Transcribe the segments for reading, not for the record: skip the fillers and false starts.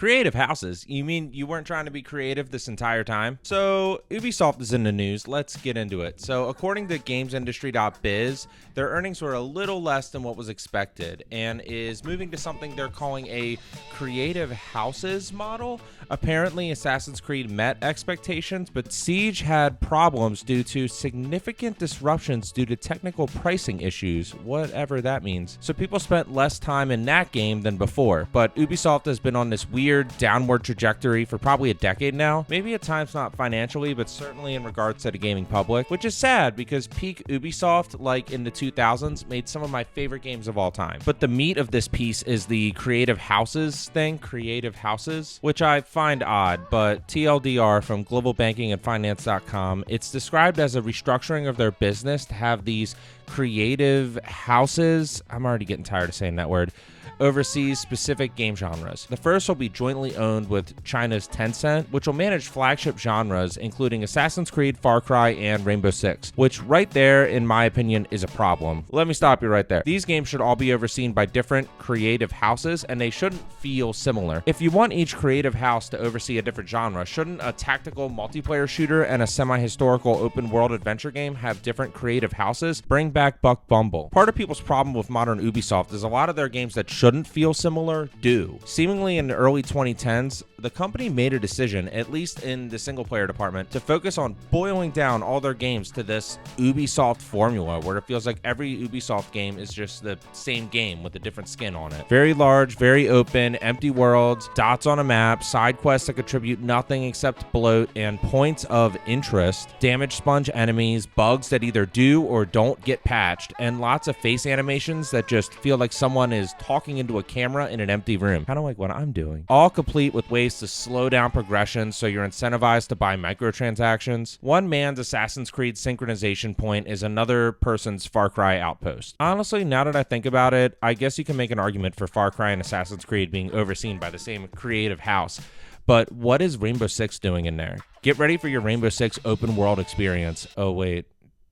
Creative houses? You mean you weren't trying to be creative this entire time? So Ubisoft is in the news. Let's get into it. So according to gamesindustry.biz, their earnings were a little less than what was expected and is moving to something they're calling a creative houses model. Apparently Assassin's Creed met expectations, but Siege had problems due to significant disruptions due to technical pricing issues, whatever that means. So people spent less time in that game than before, but Ubisoft has been on this weird downward trajectory for probably a decade now. Maybe at times not financially, but certainly in regards to the gaming public, which is sad because peak Ubisoft, like in the 2000s, made some of my favorite games of all time. But the meat of this piece is the creative houses thing, creative houses, which I find odd, but TLDR from globalbankingandfinance.com, it's described as a restructuring of their business to have these creative houses, I'm already getting tired of saying that word, oversees specific game genres. The first will be jointly owned with China's Tencent, which will manage flagship genres including Assassin's Creed, Far Cry, and Rainbow Six, which right there, in my opinion, is a problem. Let me stop you right there. These games should all be overseen by different creative houses, and they shouldn't feel similar. If you want each creative house to oversee a different genre, shouldn't a tactical multiplayer shooter and a semi-historical open-world adventure game have different creative houses? Bring back Buck Bumble. Part of people's problem with modern Ubisoft is a lot of their games that shouldn't feel similar do. Seemingly in the early 2010s, the company made a decision, at least in the single player department, to focus on boiling down all their games to this Ubisoft formula where it feels like every Ubisoft game is just the same game with a different skin on it. Very large, very open, empty worlds, dots on a map, side quests that contribute nothing except bloat and points of interest, damage sponge enemies, bugs that either do or don't get patched, and lots of face animations that just feel like someone is talking into a camera in an empty room. Kind of like what I'm doing. All complete with ways to slow down progression so you're incentivized to buy microtransactions. One man's Assassin's Creed synchronization point is another person's Far Cry outpost. Honestly, now that I think about it, I guess you can make an argument for Far Cry and Assassin's Creed being overseen by the same creative house. But what is Rainbow Six doing in there? Get ready for your Rainbow Six open world experience. Oh wait,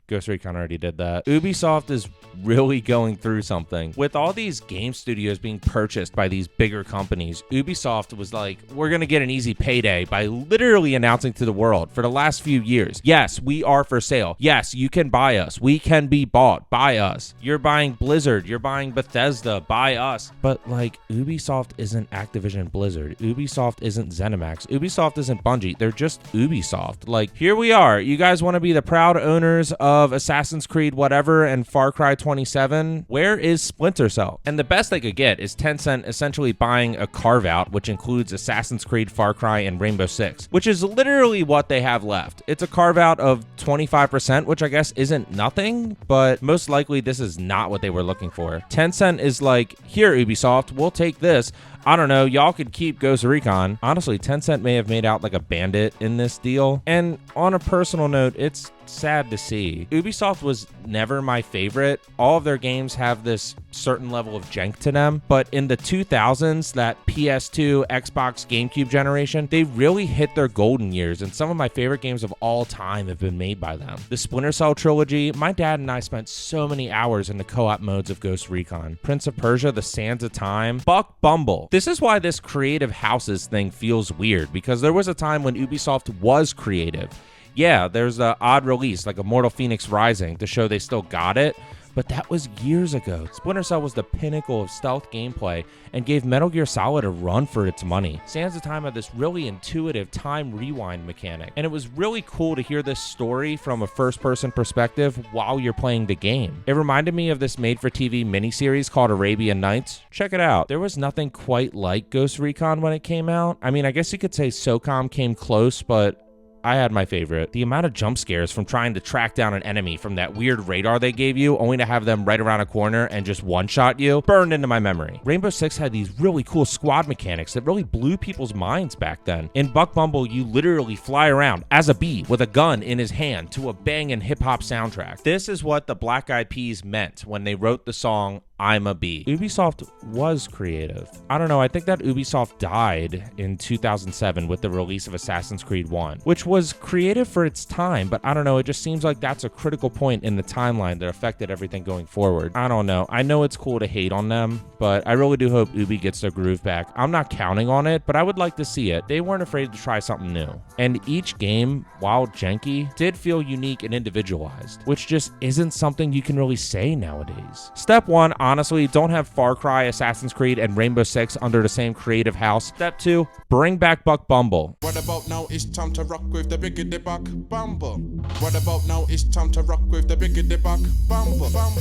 Ghost Recon already did that. Ubisoft is really going through something. With all these game studios being purchased by these bigger companies, Ubisoft was like, we're gonna get an easy payday by literally announcing to the world for the last few years, yes, we are for sale. Yes, you can buy us. We can be bought. Buy us. You're buying Blizzard. You're buying Bethesda. Buy us. But like, Ubisoft isn't Activision Blizzard. Ubisoft isn't ZeniMax. Ubisoft isn't Bungie. They're just Ubisoft. Like, here we are. You guys want to be the proud owners of Assassin's Creed whatever and Far Cry 27, where is Splinter Cell? And the best they could get is Tencent essentially buying a carve-out, which includes Assassin's Creed, Far Cry, and Rainbow Six, which is literally what they have left. It's a carve-out of 25%, which I guess isn't nothing, but most likely this is not what they were looking for. Tencent is like, here Ubisoft, we'll take this. I don't know, y'all could keep Ghost Recon. Honestly, Tencent may have made out like a bandit in this deal. And on a personal note, it's sad to see. Ubisoft was never my favorite. All of their games have this certain level of jank to them, but in the 2000s, that PS2, Xbox, GameCube generation, they really hit their golden years, and some of my favorite games of all time have been made by them. The Splinter Cell trilogy, my dad and I spent so many hours in the co-op modes of Ghost Recon. Prince of Persia, The Sands of Time, Buck Bumble. This is why this creative houses thing feels weird, because there was a time when Ubisoft was creative. Yeah, there's an odd release like Immortal Phoenix Rising to show they still got it, but that was years ago. Splinter Cell was the pinnacle of stealth gameplay and gave Metal Gear Solid a run for its money. Sands of Time had this really intuitive time rewind mechanic, and it was really cool to hear this story from a first-person perspective while you're playing the game. It reminded me of this made-for-TV miniseries called Arabian Nights. Check it out. There was nothing quite like Ghost Recon when it came out. I mean, I guess you could say SOCOM came close, but I had my favorite. The amount of jump scares from trying to track down an enemy from that weird radar they gave you, only to have them right around a corner and just one-shot you, burned into my memory. Rainbow Six had these really cool squad mechanics that really blew people's minds back then. In Buck Bumble, you literally fly around as a bee with a gun in his hand to a banging hip-hop soundtrack. This is what the Black Eyed Peas meant when they wrote the song I'm a B. Ubisoft was creative. I don't know, I think that Ubisoft died in 2007 with the release of Assassin's Creed 1, which was creative for its time, but I don't know, it just seems like that's a critical point in the timeline that affected everything going forward. I don't know. I know it's cool to hate on them, but I really do hope Ubi gets their groove back. I'm not counting on it, but I would like to see it. They weren't afraid to try something new. And each game, while janky, did feel unique and individualized, which just isn't something you can really say nowadays. Step 1, honestly, don't have Far Cry, Assassin's Creed, and Rainbow Six under the same creative house. Step 2, bring back Buck Bumble. What about now? It's time to rock with the biggity Buck Bumble. What about now? It's time to rock with the biggity Buck Bumble. Bum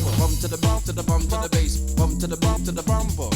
to the bum to the bum to the bass. Bum to the bum to the bumble.